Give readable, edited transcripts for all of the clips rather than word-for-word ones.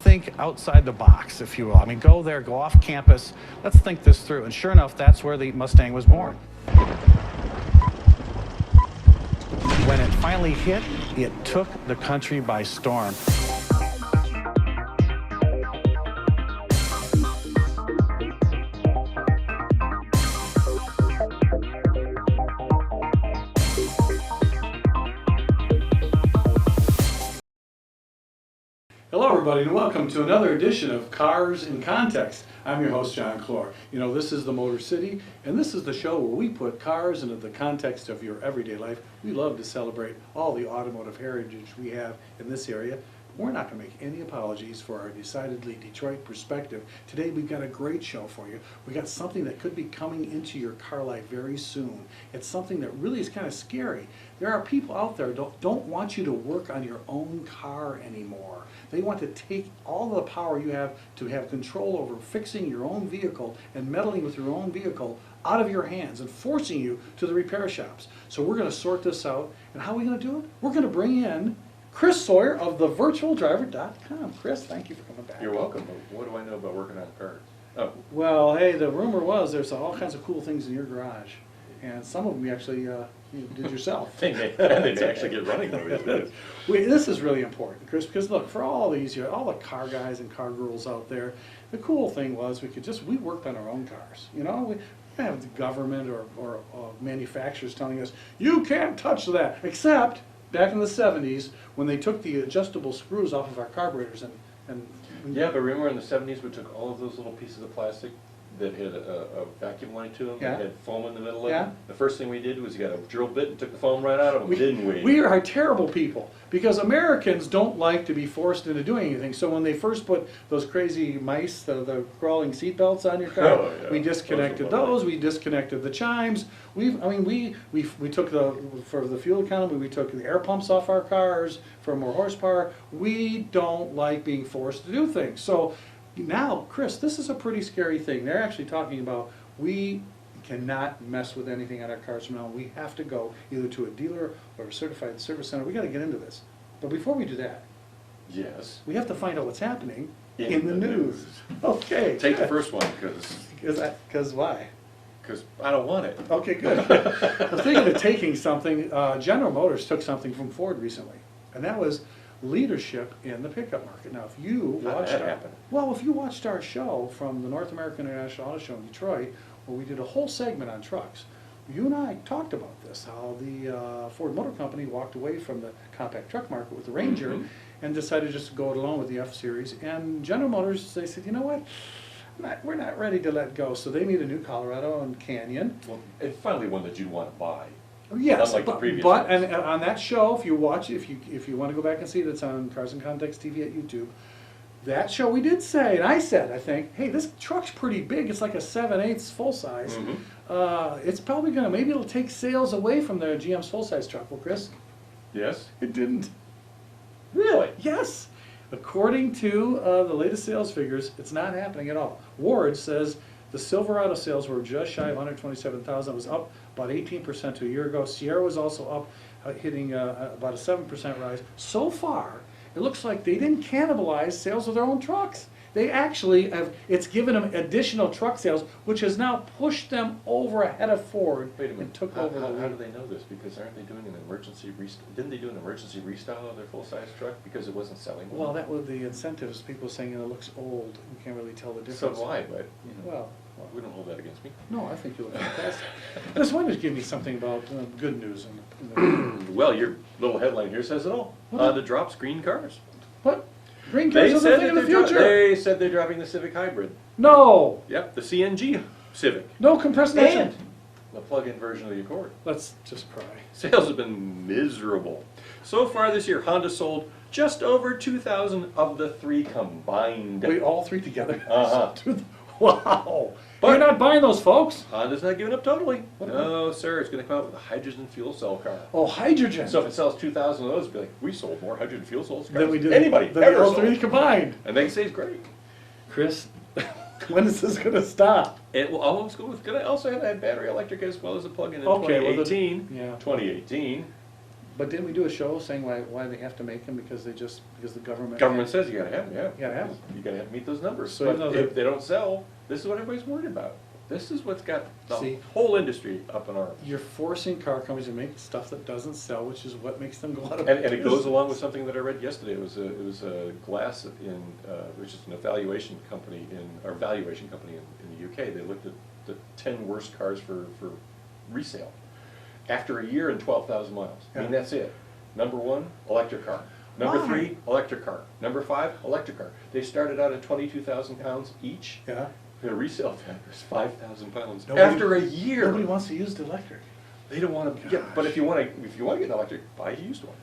think outside the box, if you will. I mean, go there, go off campus. Let's think this through. And sure enough, that's where the Mustang was born. When it finally hit, it took the country by storm. Hello everybody and welcome to another edition of Cars in Context. I'm your host John Clor. You know, this is the Motor City and this is the show where we put cars into the context of your everyday life. We love to celebrate all the automotive heritage we have in this area. We're not going to make any apologies for our decidedly Detroit perspective. Today we've got a great show for you. We got something that could be coming into your car life very soon. It's something that really is kind of scary. There are people out there that don't want you to work on your own car anymore. They want to take all the power you have to have control over fixing your own vehicle and meddling with your own vehicle out of your hands and forcing you to the repair shops. So we're going to sort this out. And how are we going to do it? We're going to bring in Chris Sawyer of thevirtualdriver.com. Chris, thank you for coming back. You're welcome. What do I know about working on cars? Oh. Well, hey, the rumor was there's all kinds of cool things in your garage. And some of them you actually you did yourself. They actually get running though. This is really important, Chris, because look, for all these, all the car guys and car girls out there, the cool thing was we worked on our own cars. You know, we didn't have the government or manufacturers telling us, you can't touch that, except back in the 70s when they took the adjustable screws off of our carburetors and yeah, but remember in the 70s we took all of those little pieces of plastic that had a vacuum line to them, that had foam in the middle of them. The first thing we did was got a drill bit and took the foam right out of them, didn't we? We are terrible people because Americans don't like to be forced into doing anything. So when they first put those crazy mice, the crawling seat belts on your car, we disconnected those. We disconnected the chimes. We took for the fuel economy, we took the air pumps off our cars for more horsepower. We don't like being forced to do things. So now, Chris, this is a pretty scary thing. They're actually talking about we cannot mess with anything on our cars from now on. We have to go either to a dealer or a certified service center. We got to get into this. But before we do that, yes, we have to find out what's happening in the news. Okay. Take the first one because why? Because I don't want it. Okay, good. Well, speaking of taking something, General Motors took something from Ford recently, and that was leadership in the pickup market. Now, if you watched our show from the North American International Auto Show in Detroit, where we did a whole segment on trucks, you and I talked about this, how the Ford Motor Company walked away from the compact truck market with the Ranger and decided just to go it alone with the F-Series. And General Motors, they said, you know what, we're not ready to let go. So they made a new Colorado and Canyon. Well, it's finally one that you'd want to buy. Yes, unlike the previous but ones. And on that show, if you watch, if you want to go back and see it, it's on Cars in Context TV at YouTube. That show we did say, and I said, I think, hey, this truck's pretty big. It's like a 7/8 full size. It's probably gonna, maybe it'll take sales away from the GM's full size truck. Well, Chris? Yes. It didn't. Really? Yes. According to the latest sales figures, it's not happening at all. Ward says the Silverado sales were just shy of 127,000. It was up about 18% to a year ago. Sierra was also up, hitting about a 7% rise. So far, it looks like they didn't cannibalize sales of their own trucks. They actually have, it's given them additional truck sales, which has now pushed them over ahead of Ford. Wait a minute. And took over the lead. How do they know this? Because aren't they doing an emergency didn't they do an emergency restyle of their full-size truck because it wasn't selling well? Well, that was the incentives. People saying it looks old. You can't really tell the difference. So do I, but you know, well, we don't hold that against me. no, I think you look fantastic. Just wanted to give me something about good news. Well, your little headline here says it all. Honda drops green cars. What? Green cars are the thing in the future. They said they're dropping the Civic Hybrid. No. Yep, the CNG Civic. No compressed And the plug-in version of the Accord. Let's just cry. Sales have been miserable. So far this year, Honda sold just over 2,000 of the three combined. Wait, all three together? Wow. But you're not buying those, folks. Honda's not giving up totally. No, sir. It's going to come out with a hydrogen fuel cell car. Oh, hydrogen. So if it sells 2,000 of those, it'll be like, we sold more hydrogen fuel cells cars than we did anybody ever all sold. three combined. And they say it's great. Chris, when is this going to stop? It will almost go with. Can I also have that battery electric as well as a plug-in in Okay, 2018? well, 2018. But didn't we do a show saying why they have to make them? Because the government. Government says you gotta have them, yeah. You gotta have 'em. You gotta meet those numbers. So even though But if they don't sell, this is what everybody's worried about. This is what's got the See? whole industry up in arms. You're forcing car companies to make stuff that doesn't sell, which is what makes them go out of And it goes business. along with something that I read yesterday. It was a glass in, which is an valuation company in the UK. They looked at the 10 worst cars for resale after a year and 12,000 miles. I mean, Yeah. that's it. Number 1, electric car. Number Why? 3, electric car. Number 5, electric car. They started out at 22,000 pounds each. Yeah. Their resale value is 5,000 pounds. Nobody- After a year. Nobody wants to use the electric. They don't want to. Yeah, but if you want to get an electric, buy a used one.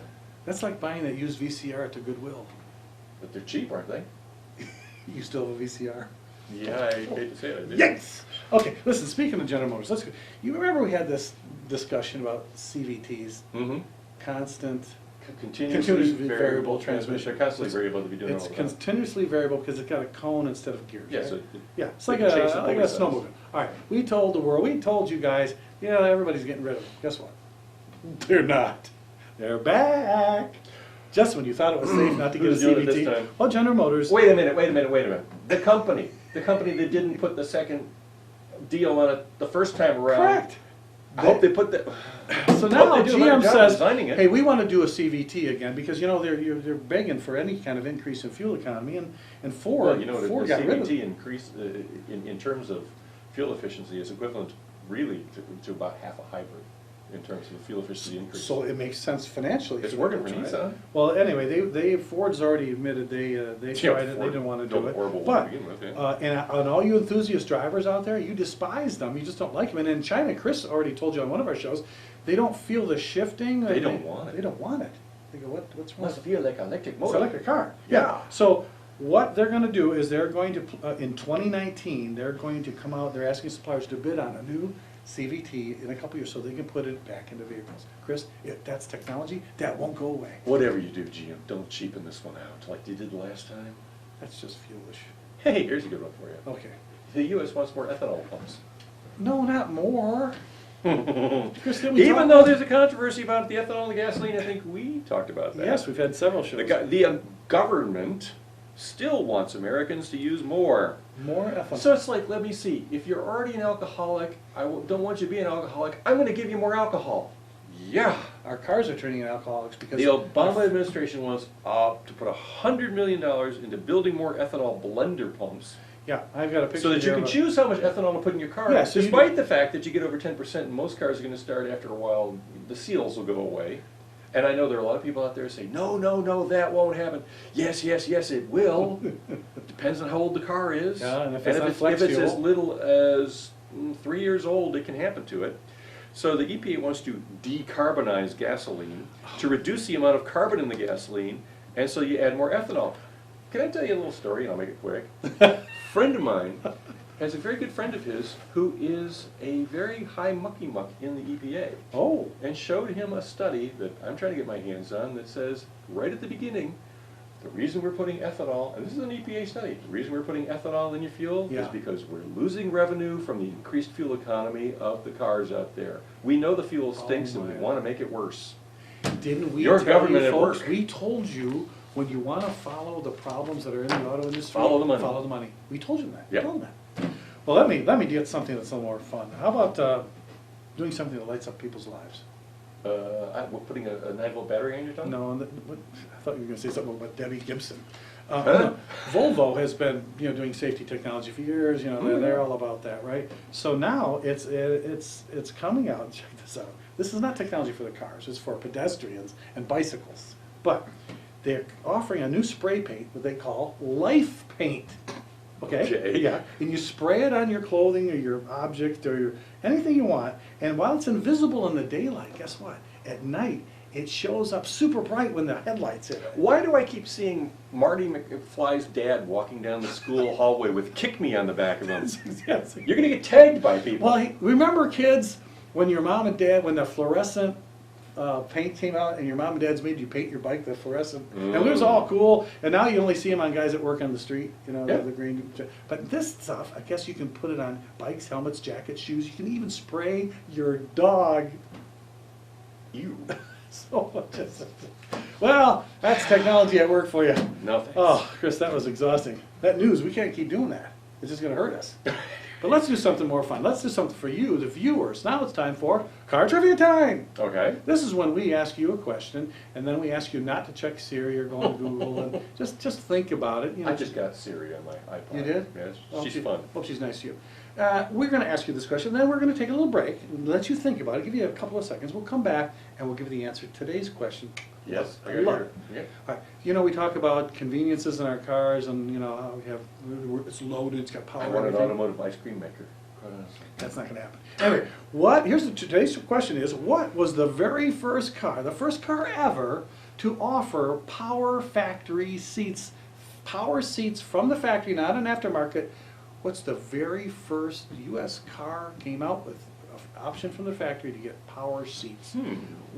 That's like buying that used VCR at the Goodwill. But they're cheap, aren't they? You still have a VCR? Yeah, I hate to say it. I do. Yes! Okay, listen, speaking of General Motors, let's go. You remember we had this discussion about CVTs, Mm-hmm. constant, Continuously variable transmission. They're constantly variable to be doing all it's the time. continuously variable because it's got a cone instead of gears. Yeah, right? so Yeah, it's like they can chase it a both snowmobile. sides. All right, we told the world, we told you guys, yeah, everybody's getting rid of them. Guess what? They're not. They're back. Just when you thought it was safe not to get a Who's doing it this CVT. time? Well, General Motors. Wait a minute. The company that didn't put the second deal on it the first time around. Correct. I hope they put that. So now they do a better GM job says, designing it. hey, we want to do a CVT again because, you know, they're begging for any kind of increase in fuel economy, and Ford, Well, you know, the Ford got rid of CVT it. increase in terms of fuel efficiency is equivalent really to about half a hybrid in terms of the fuel efficiency increase. So it makes sense financially. It's for working them, for right? Nissan. Well, anyway, Ford's already admitted they tried it, they Ford didn't want to built do a it. horrible one But, to begin with, yeah. and all you enthusiast drivers out there, you despise them, you just don't like them. And in China, Chris already told you on one of our shows, they don't feel the shifting. They don't want it. They don't want it. They go, what's wrong? Must feel like an electric It's motor. an electric car. Yeah. So what they're going to do is they're going to, in 2019, they're going to come out, they're asking suppliers to bid on a new CVT in a couple years so they can put it back into vehicles. Chris, if that's technology, that won't go away. Whatever you do, GM, don't cheapen this one out like you did last time. That's just foolish. Hey, here's a good one for you. Okay. The U.S. wants more ethanol pumps. No, not more. Chris, didn't we talk Even though there's a controversy about the ethanol and the gasoline, I think we talked about that. Yes, we've had several shows. The government still wants Americans to use more. More ethanol. So it's like, let me see, if you're already an alcoholic, don't want you to be an alcoholic, I'm going to give you more alcohol. Yeah. Our cars are turning into alcoholics because The Obama administration wants to put $100 million into building more ethanol blender pumps Yeah, I've got a picture so that you here can of a- choose how much ethanol to put in your car. Yeah, so you Despite do- the fact that you get over 10%, and most cars are going to start after a while, the seals will go away. And I know there are a lot of people out there who say, no, that won't happen. Yes, it will. Depends on how old the car is. Yeah, and if it's on if flex it's as fuel. little as 3 years old, it can happen to it. So the EPA wants to decarbonize gasoline to reduce the amount of carbon in the gasoline, and so you add more ethanol. Can I tell you a little story, and I'll make it quick? A friend of mine has a very good friend of his who is a very high mucky-muck in the EPA. Oh, And showed him a study that I'm trying to get my hands on that says, right at the beginning, the reason we're putting ethanol, and this is an EPA study, the reason we're putting ethanol in your fuel Yeah. is because we're losing revenue from the increased fuel economy of the cars out there. We know the fuel stinks and we my. want to make it worse. didn't we Your tell government you at folks, work. we told you, when you want to follow the problems that are in the auto industry, Follow the money. Follow the money. We told you that. Yep. We told them that. Well, let me get something that's a little more fun. How about doing something that lights up people's lives? We're putting a 9-volt battery on your tongue? No, I thought you were going to say something about Debbie Gibson. Huh? Volvo has been, doing safety technology for years. They're all about that, right? So now it's coming out. Check this out. This is not technology for the cars. It's for pedestrians and bicycles. But they're offering a new spray paint that they call Life Paint. Okay? Yeah. And you spray it on your clothing or your object or anything you want. And while it's invisible in the daylight, guess what? At night, it shows up super bright when the headlights hit it. Why do I keep seeing Marty McFly's dad walking down the school hallway with "Kick Me" on the back of him? Yes. You're going to get tagged by people. Well, remember, kids, when your mom and dad, when the fluorescent paint came out and your mom and dad's made you paint your bike the fluorescent, and it was all cool, and now you only see them on guys that work on the street, Yeah. the green. But this stuff, I guess you can put it on bikes, helmets, jackets, shoes. You can even spray your dog. You. So, well, that's technology at work for you. No thanks. Oh, Chris, that was exhausting. That news, we can't keep doing that. It's just gonna hurt us. But let's do something more fun. Let's do something for you, the viewers. Now it's time for car trivia time. Okay. This is when we ask you a question, and then we ask you not to check Siri or go on Google, and just think about it. You know, I just got Siri on my iPod. You did? Yes. Well, She's fun. Hope she's nice to you. We're going to ask you this question, then we're going to take a little break, and let you think about it, give you a couple of seconds. We'll come back, and we'll give you the answer to today's question. Yes, I Love got it. it. All right. You know, we talk about conveniences in our cars, and you know how we have it's loaded, it's got power. I want an everything. automotive ice cream maker. Quite honestly. That's not going to happen. Anyway, today's question is, what was the very first car, the first car ever to offer power factory seats, power seats from the factory, not an aftermarket? What's the very first U.S. car came out with an option from the factory to get power seats?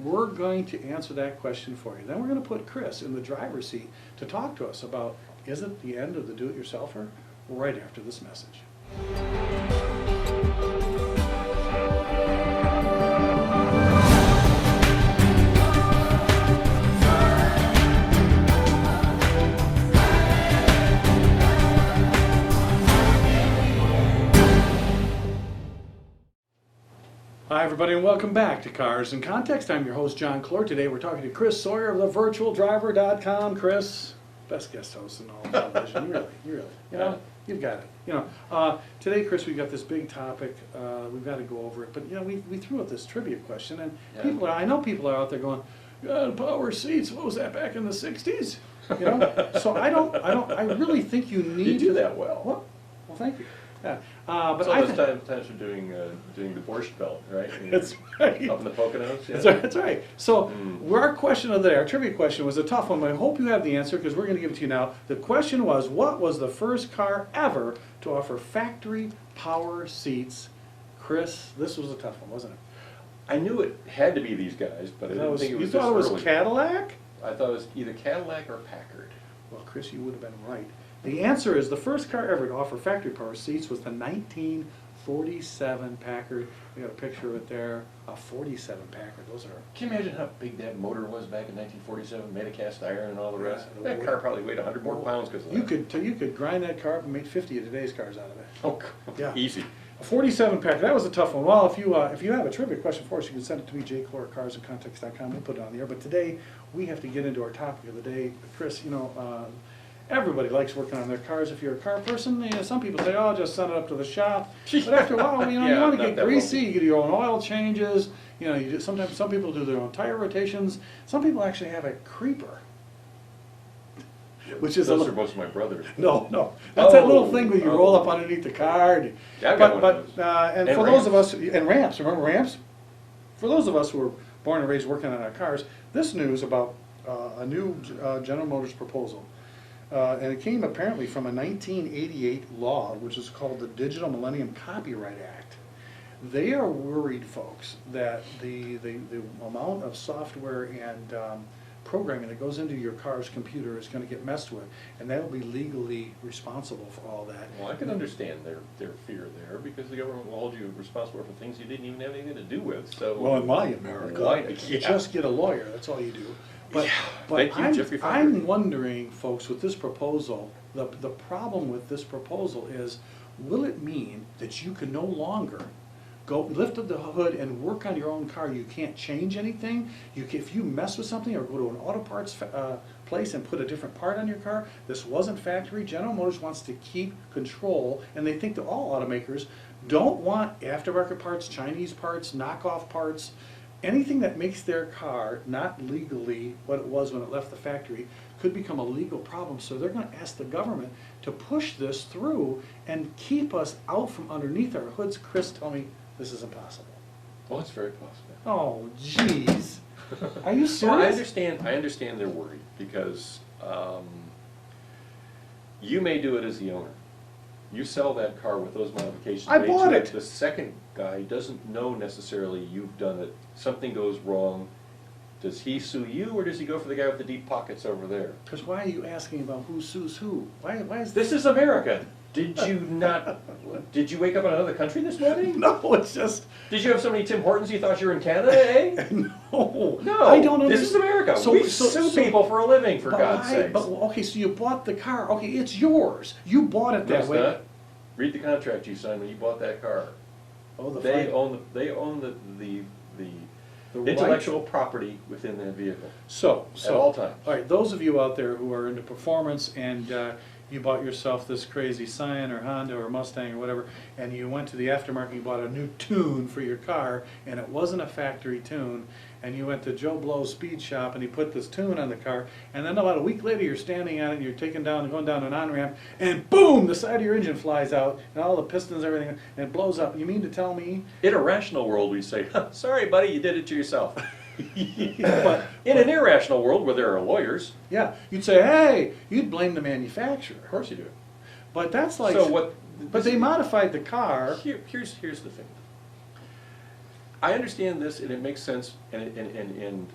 We're going to answer that question for you. Then we're going to put Chris in the driver's seat to talk to us about, is it the end of the do-it-yourselfer? Right after this message. Hi everybody, and welcome back to Cars in Context. I'm your host John Clor. Today we're talking to Chris Sawyer of thevirtualdriver.com. Chris, best guest host in all of television. You really, you know, you've got it. You know, today, Chris, we've got this big topic. We've got to go over it, but you know, we threw out this trivia question, and I know people are out there going, "God, power seats. What was that back in the '60s?" You know, so I really think you need. You do that well. Well, thank you. Yeah. But So I those times we're doing the Borscht Belt, right? That's right. Up in the Poconos. Yeah. That's right. So our question of the day, our trivia question, was a tough one, but I hope you have the answer because we're going to give it to you now. The question was, what was the first car ever to offer factory power seats? Chris, this was a tough one, wasn't it? I knew it had to be these guys, but I didn't think it was You thought it this was early. Cadillac? I thought it was either Cadillac or Packard. Well, Chris, you would have been right. The answer is the first car ever to offer factory power seats was the 1947 Packard. We got a picture of it there. A 47 Packard. Those are. Can you imagine how big that motor was back in 1947? Made of cast iron and all the rest. Yeah, That car probably weighed 100 more pounds because of that. You could grind that car up and make 50 of today's cars out of it. Oh, Yeah. easy. A 47 Packard. That was a tough one. Well, if you have a trivia question for us, you can send it to me, jclor@carsandcontext.com. We'll put it on the air. But today we have to get into our topic of the day, Chris. You know. Everybody likes working on their cars. If you're a car person, you know, some people say, "Oh, just send it up to the shop." But after a while, you know, Yeah, you want to not get that greasy. well. You do your own oil changes. You know, sometimes some people do their own tire rotations. Some people actually have a creeper, which is Those are most of my brothers. no. That's that little Oh, thing where you oh. roll up underneath the car. Yeah, I've got one of those. And And for those of ramps. us, and ramps, remember ramps? For those of us who were born and raised working on our cars, this news about a new General Motors proposal. And it came apparently from a 1988 law, which is called the Digital Millennium Copyright Act. They are worried, folks, that the amount of software and programming that goes into your car's computer is going to get messed with, and that will be legally responsible for all that. Well, I can understand their fear there because the government will hold you responsible for things you didn't even have anything to do with. So Well, in my America, Why- you yeah. just get a lawyer, that's all you do. But, Thank you, Jeffrey Feinberg. I'm wondering, folks, with this proposal, the problem with this proposal is, will it mean that you can no longer go lift up the hood and work on your own car? You can't change anything. If you mess with something or go to an auto parts place and put a different part on your car, this wasn't factory. General Motors wants to keep control, and they think that all automakers don't want aftermarket parts, Chinese parts, knockoff parts. Anything that makes their car not legally what it was when it left the factory could become a legal problem. So they're going to ask the government to push this through and keep us out from underneath our hoods. Chris, tell me this is impossible. well, it's very possible. Oh, jeez. Are you Well, I serious? understand they're worried because you may do it as the owner. You sell that car with those modifications. I made bought to it. The second guy doesn't know necessarily you've done it. Something goes wrong. Does he sue you, or does he go for the guy with the deep pockets over there? Because why are you asking about who sues who? Why is This is America. Did you not, did you wake up in another country this morning? No, it's just, Did you have so many Tim Hortons you thought you were in Canada, eh? no. No, I don't understand. this is America. We sue people for a living, for but God's why- sake. But, okay, so you bought the car. Okay, it's yours. You bought it that way. Not. Read the contract you signed when you bought that car. Oh, the They fight. own the The intellectual property within that vehicle. So, At all times. All right, those of you out there who are into performance and you bought yourself this crazy Scion or Honda or Mustang or whatever, and you went to the aftermarket, you bought a new tune for your car, and it wasn't a factory tune, and you went to Joe Blow's speed shop and he put this tune on the car, and then about a week later you're standing on it and you're going down an on-ramp, and boom, the side of your engine flies out, and all the pistons, everything, and it blows up. You mean to tell me? In a rational world, we say, sorry, buddy, you did it to yourself. But In an irrational world where there are lawyers, yeah, you'd say, hey, you'd blame the manufacturer. of course you do. But that's like, So what? but they modified the car. Here's the thing. I understand this, and it makes sense. And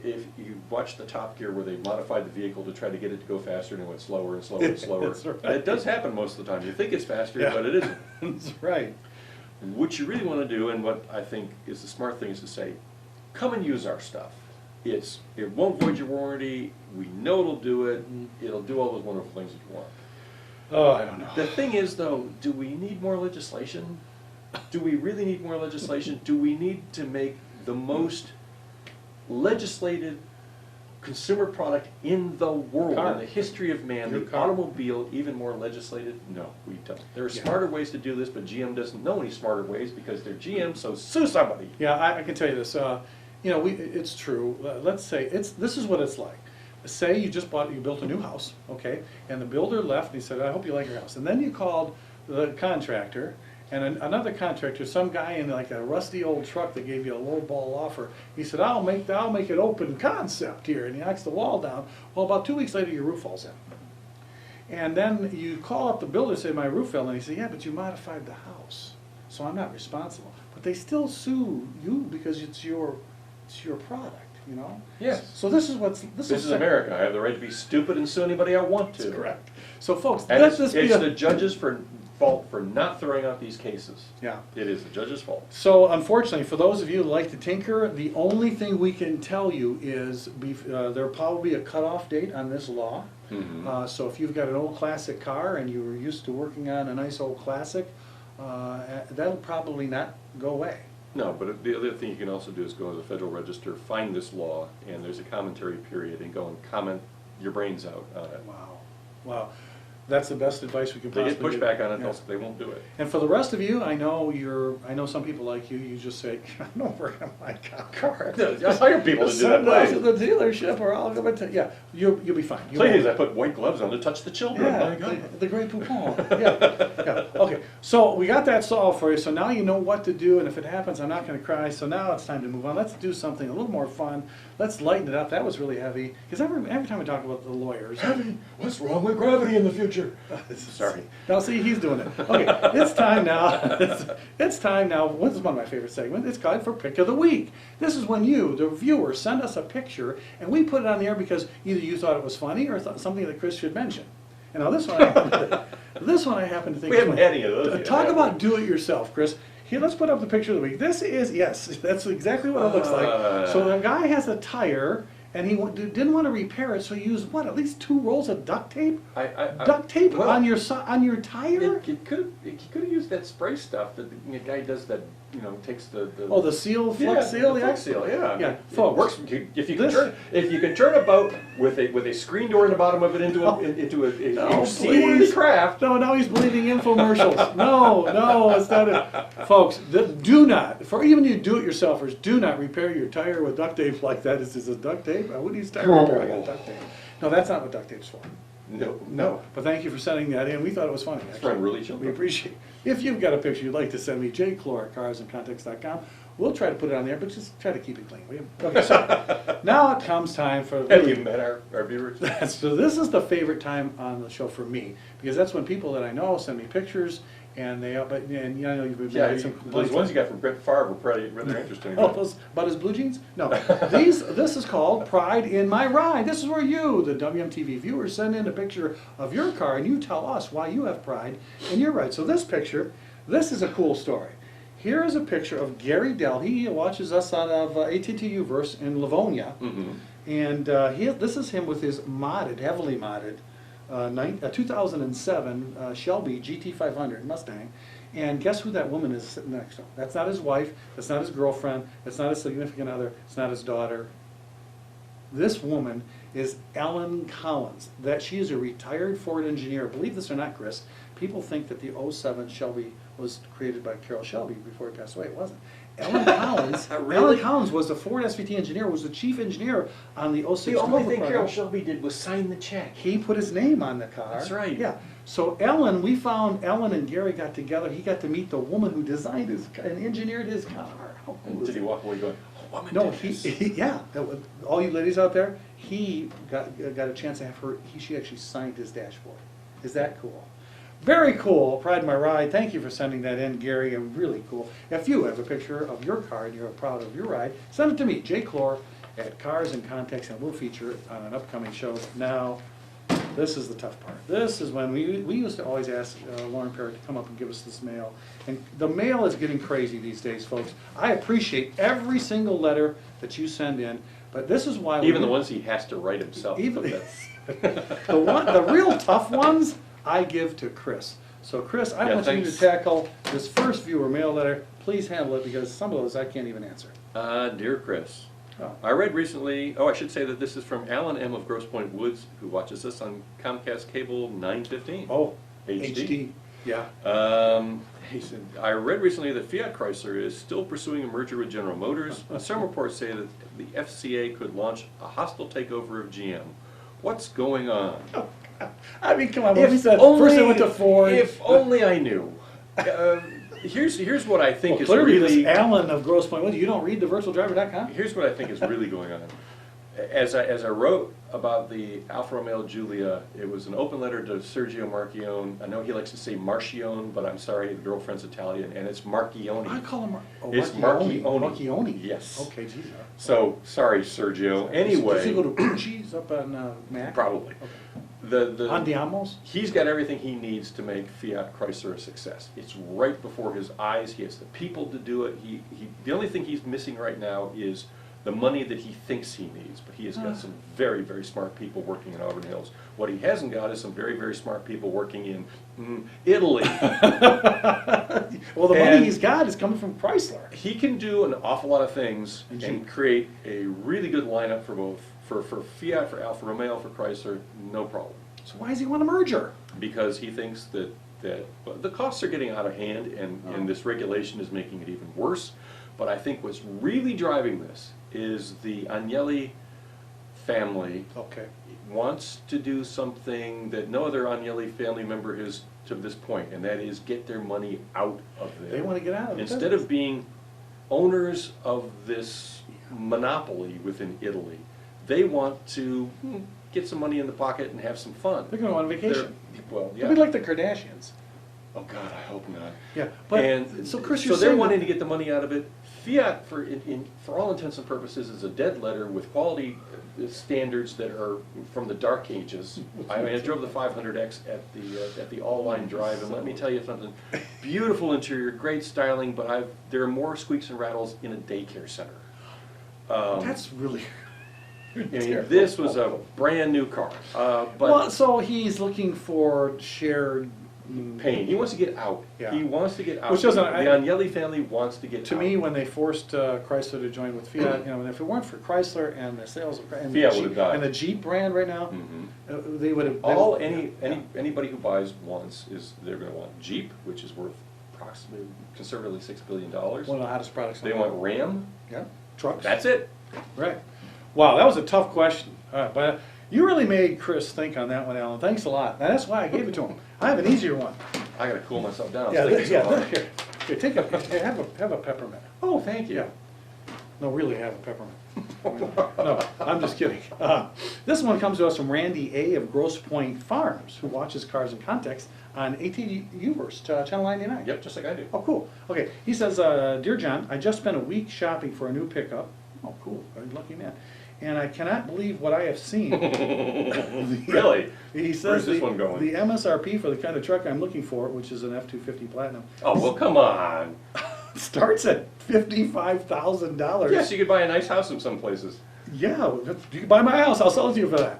if you watch the Top Gear where they modified the vehicle to try to get it to go faster, and it went slower and slower and slower. That's right. It does happen most of the time. You think it's faster, Yeah. but it isn't. That's right. What you really want to do, and what I think is the smart thing, is to say, come and use our stuff. It won't void your warranty. We know it'll do it. It'll do all those wonderful things that you want. Oh, I don't know. The thing is, though, do we need more legislation? Do we really need more legislation? Do we need to make the most legislated consumer product in the world, Car. in the history of man, Your the car. automobile, even more legislated? No, we don't. There are Yeah. smarter ways to do this, but GM doesn't know any smarter ways because they're GM, so sue somebody. Yeah, I can tell you this. You know, it's true. Let's say this is what it's like. Say you built a new house, okay, and the builder left and he said, I hope you like your house. And then you called the contractor, and another contractor, some guy in like a rusty old truck that gave you a low ball offer. He said, I'll make it open concept here, and he knocks the wall down. Well, about 2 weeks later, your roof falls in. And then you call up the builder and say, my roof fell in. He said, yeah, but you modified the house, so I'm not responsible. But they still sue you because it's your product, you know? Yes. So this is This is America. I have the right to be stupid and sue anybody I want to. That's correct. So folks, And let it's this be the judge's fault for not throwing out these cases. yeah. It is the judge's fault. So unfortunately, for those of you who like to tinker, the only thing we can tell you is there'll probably be a cutoff date on this law. Mhm. So if you've got an old classic car and you were used to working on a nice old classic, that'll probably not go away. No, but the other thing you can also do is go to the Federal Register, find this law, and there's a commentary period, and go and comment your brains out on it. Wow. Wow. That's the best advice we can They possibly get give. pushback on it, Yeah. they won't do it. And for the rest of you, I know some people like you, you just say, I don't work on my car. I hire people to do Send that. those to the dealership or I'll come and tell, yeah, you'll be fine. You Please, won't- I put white gloves on to touch the children. My Yeah, God. the great poupon. Yeah. Okay, so we got that solved for you, so now you know what to do, and if it happens, I'm not gonna cry, so now it's time to move on. Let's do something a little more fun. Let's lighten it up. That was really heavy, because every time we talk about the lawyers. Heavy. What's wrong with gravity in the future? Sorry. Now, see, he's doing it. Okay, it's time now. It's time now. This is one of my favorite segments. It's called for Pick of the Week. This is when you, the viewer, send us a picture, and we put it on the air because either you thought it was funny or something that Chris should mention. And now this one, I happen to think. We haven't had any of those yet, Talk have about we? do it yourself, Chris. Here, let's put up the picture of the week. This is, yes, that's exactly what it looks like. So the guy has a tire, and he didn't want to repair it, so he used, what, at least 2 rolls of duct tape? Duct tape well, on your tire? He could have used that spray stuff that the guy does that, takes the Oh, the seal, flux seal, the yeah? flux seal, yeah. Yeah, It folks, works. If you can this- turn a boat with a screen door in the bottom of it into No. a seaworthy please. craft. No, now he's bleeding infomercials. No, it's not it. Folks, do not, for even you do-it-yourselfers, do not repair your tire with duct tape like that. Is this duct tape? I wouldn't use tire repair, I got duct tape. No, that's not what duct tape's for. No. But thank you for sending that in. We thought it was funny, It's actually. from really children. We appreciate it. If you've got a picture you'd like to send me, jclor@carsandcontext.com, We'll try to put it on there, but just try to keep it clean, will you? Okay, so now it comes time for. Have you met our viewers? So this is the favorite time on the show for me, because that's when people that I know send me pictures, and they, but, and you know, you've been Yeah, some those ones you got from Brett Favre were pretty rather interesting. Oh, those, about his blue jeans? No. This is called Pride in My Ride. This is where you, the WMTV viewers, send in a picture of your car and you tell us why you have pride in your ride. So this picture, this is a cool story. Here is a picture of Gary Dell. He watches us out of AT&T U-verse in Livonia. Mm-hmm. And this is him with his modded, heavily modded, 2007 Shelby GT500 Mustang. And guess who that woman is sitting next to him? That's not his wife, that's not his girlfriend, that's not his significant other, it's not his daughter. This woman is Ellen Collins. That she is a retired Ford engineer. Believe this or not, Chris, people think that the '07 Shelby was created by Carroll Shelby before he passed away. It wasn't. Ellen Collins, Really? Ellen Collins was the Ford SVT engineer, was the chief engineer on the '06 The only thing Cobra Carroll program. Shelby did was sign the check. He put his name on the car. That's right. Yeah. So Ellen, we found Ellen and Gary got together. He got to meet the woman who designed his and engineered his car. How cool And is did he that? walk away going, oh, woman No, did this? yeah. All you ladies out there, he got a chance to have her. She actually signed his dashboard. Is that cool? Very cool. Pride in My Ride. Thank you for sending that in, Gary. Really cool. If you have a picture of your car and you're proud of your ride, send it to me, J. Clor at Cars and Context, and we'll feature it on an upcoming show. Now, this is the tough part. This is when we used to always ask Lauren Perry to come up and give us this mail. And the mail is getting crazy these days, folks. I appreciate every single letter that you send in, but this is why Even the ones he has to write himself. Even- but that's- the real tough ones I give to Chris. So Chris, I Yeah, want you thanks. to tackle this first viewer mail letter. Please handle it, because some of those I can't even answer. Dear Chris, Oh. I read recently, I should say that this is from Alan M. of Grosse Pointe Woods, who watches us on Comcast Cable 915. Oh, HD. Yeah. He said, I read recently that Fiat Chrysler is still pursuing a merger with General Motors. Some reports say that the FCA could launch a hostile takeover of GM. What's going on? I mean, come on. What we said first they went to Ford. If only I knew. Here's what I think Well, is clearly, really. this Alan of Grosse Pointe Woods, you don't read thevirtualdriver.com? Here's what I think is really going on. As I wrote about the Alfa Romeo Giulia, it was an open letter to Sergio Marchionne. I know he likes to say Marchione, but I'm sorry, the girlfriend's Italian, and it's Marchione. I call him It's Marchione. Marchione. Yes. Okay, geez. So, sorry, Sergio. Does he go Anyway, to Pucci's up on Mac? probably. Okay. Andiamos? He's got everything he needs to make Fiat Chrysler a success. It's right before his eyes. He has the people to do it. The only thing he's missing right now is the money that he thinks he needs, but he has got some very, very smart people working in Auburn Hills. What he hasn't got is some very, very smart people working in Italy. Well, the money And- he's got is coming from Chrysler. He can do an awful lot of things And and Jeep. create a really good lineup for both, for Fiat, for Alfa Romeo, for Chrysler, no problem. So why does he want a merger? Because he thinks that well, the costs are getting out of hand, and this regulation is making it even worse. But I think what's really driving this is the Agnelli family Okay. wants to do something that no other Agnelli family member has to this point, and that is get their money out of there. They want to get out of it. Instead of being owners of this monopoly within Italy, they want to get some money in the pocket and have some fun. They're going on vacation. Well, They'll yeah. be like the Kardashians. Oh God, I hope not. Yeah, but And so Chris, so you're they're saying wanting that- to get the money out of it. Fiat, for all intents and purposes, is a dead letter with quality standards that are from the dark ages. I mean, I drove the 500X at the all-line drive, and let me tell you something: beautiful interior, great styling, but there are more squeaks and rattles in a daycare center. That's really. I mean, this was a brand new car, but Well, so he's looking for shared pain. He wants to get out. Yeah. He wants to get out. Which doesn't- The Agnelli family wants to get To out. me, when they forced Chrysler to join with Fiat, you know, and if it weren't for Chrysler and the sales of and Fiat the would have Jeep, died. and the Jeep brand right now, Mhm. they would have. Anybody who buys once they're going to want Jeep, which is worth approximately conservatively $6 billion. One of the hottest products. in They the want world. Ram. Yeah, trucks. That's it. Right. Wow, that was a tough question. All right, but you really made Chris think on that one, Alan. Thanks a lot. Now, that's why I gave it to him. I have an easier one. I got to cool myself down. Yeah, Thinking so yeah. hard. Here. Here, have a peppermint. Oh, thank you. Yeah. No, really have a peppermint. No, I'm just kidding. This one comes to us from Randy A. of Grosse Pointe Farms, who watches Cars in Context on ATUverse, Channel 99. Yep, just like I do. Oh, cool. Okay, he says, Dear John, I just spent a week shopping for a new pickup. Oh, cool, lucky man. And I cannot believe what I have seen. Really? He says Where's this one going? the MSRP for the kind of truck I'm looking for, which is an F-250 Platinum, Oh, well, come on. starts at $55,000. Yes, you could buy a nice house in some places. Yeah, you can buy my house, I'll sell it to you for that.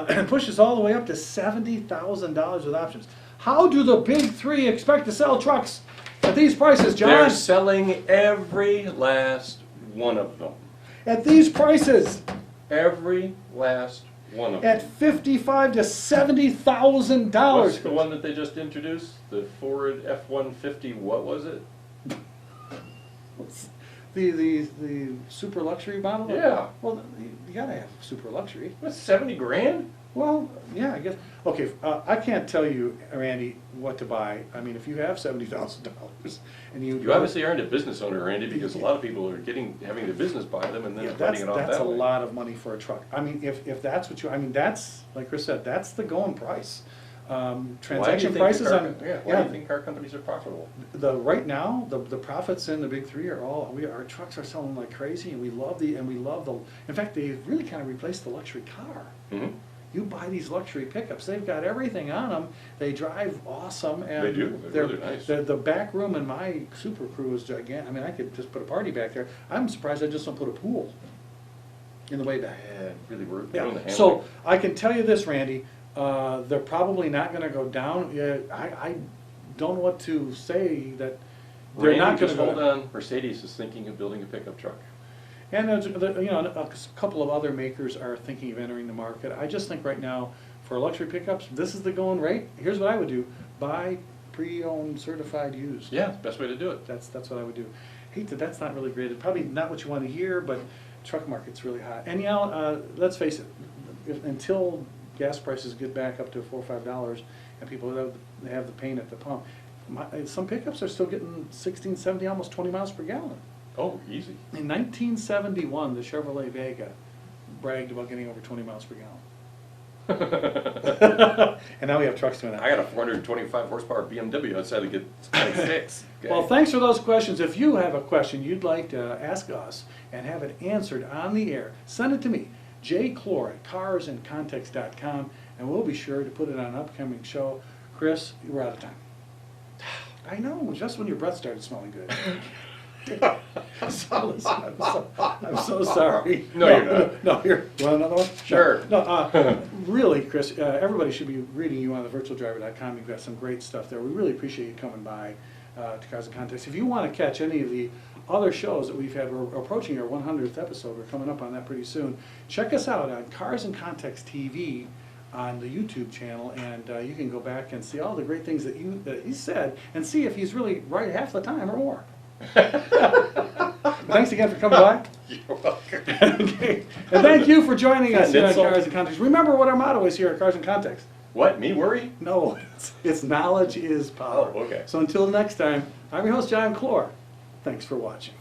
And pushes all the way up to $70,000 with options. How do the big three expect to sell trucks at these prices, John? They're selling every last one of them. At these prices, Every last one of them. at $55,000 to $70,000. What's the one that they just introduced? The Ford F-150, what was it? The super luxury model? Yeah. Well, you gotta have super luxury. What, 70 grand? Well, yeah, I guess. Okay, I can't tell you, Randy, what to buy. I mean, if you have $70,000 and You obviously aren't a business owner, Randy, because a lot of people are having the business buy them and then yeah, funding it off that's that a way. lot of money for a truck. I mean, if that's what you, I mean, that's, like Chris said, that's the going price. Transaction prices on, Why do you think car companies are profitable? right now, the profits in the big three are all, our trucks are selling like crazy, and we love the, in fact, they really kind of replaced the luxury car. Mm-hmm. You buy these luxury pickups, they've got everything on them, they drive awesome, and They do. They're really nice. The back room in my Super Crew is gigantic. I mean, I could just put a party back there. I'm surprised I just don't put a pool in the way back. Yeah, really, we're doing the Yeah, handling. so I can tell you this, Randy, they're probably not gonna go down. Yeah, I don't know what to say that they're Randy, not gonna just go hold down. on. Mercedes is thinking of building a pickup truck. And a couple of other makers are thinking of entering the market. I just think right now, for luxury pickups, this is the going rate. Here's what I would do: buy pre-owned, certified, used. Yeah, best way to do it. That's what I would do. Hate that that's not really great. Probably not what you want to hear, but truck market's really hot. And let's face it, until gas prices get back up to $4 or $5 and people have the pain at the pump, some pickups are still getting 16, 17, almost 20 miles per gallon. Oh, easy. In 1971, the Chevrolet Vega bragged about getting over 20 miles per gallon. And now we have trucks doing that. I got a 425 horsepower BMW outside to get 26. Okay. Well, thanks for those questions. If you have a question you'd like to ask us and have it answered on the air, send it to me, jclor at carsincontext.com, and we'll be sure to put it on an upcoming show. Chris, we're out of time. I know, just when your breath started smelling good. I'm so sorry. No, you're not. No, here. Want another one? Sure. No, really, Chris, everybody should be reading you on the virtualdriver.com. You've got some great stuff there. We really appreciate you coming by to Cars in Context. If you want to catch any of the other shows that we've had, we're approaching our 100th episode. We're coming up on that pretty soon. Check us out on Cars in Context TV on the YouTube channel, and you can go back and see all the great things that he said and see if he's really right half the time or more. Thanks again for coming by. You're welcome. Okay. And thank you for joining us here on Insult. Cars in Context. Remember what our motto is here at Cars in Context. What, me worry? No, it's knowledge is power. Oh, okay. So until next time, I'm your host, John Clor. Thanks for watching.